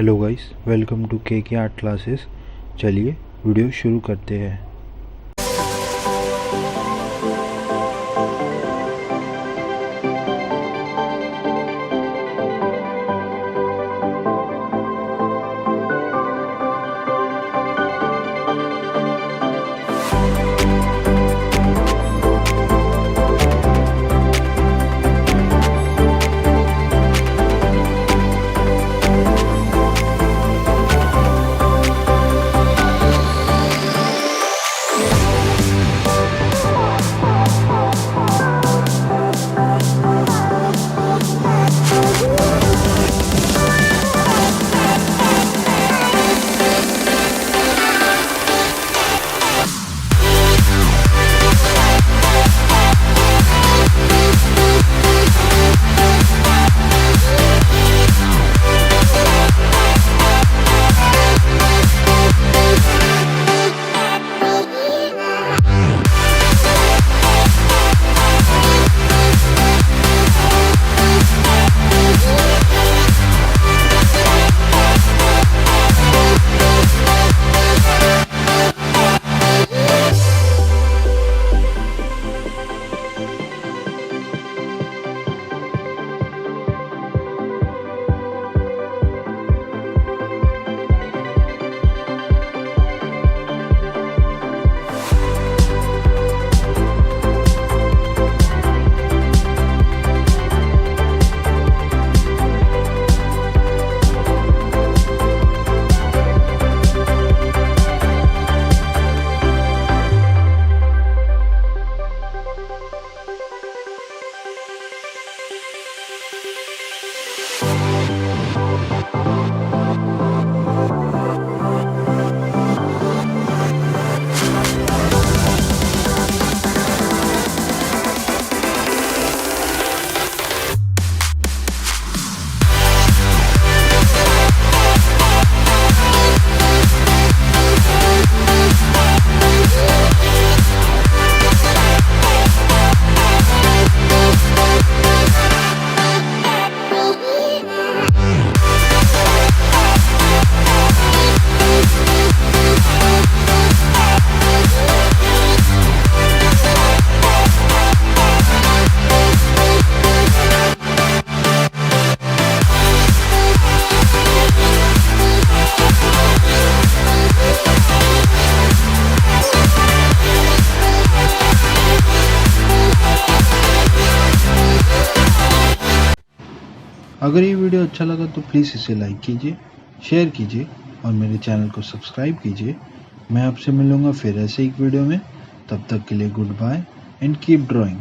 Hello guys, welcome to के art classes. चलिए video शुरू करते हैं। अगर ये वीडियो अच्छा लगा तो प्लीज़ इसे लाइक कीजिए, शेयर कीजिए और मेरे चैनल को सब्सक्राइब कीजिए। मैं आपसे मिलूँगा फिर ऐसे एक वीडियो में। तब तक के लिए goodbye and keep drawing.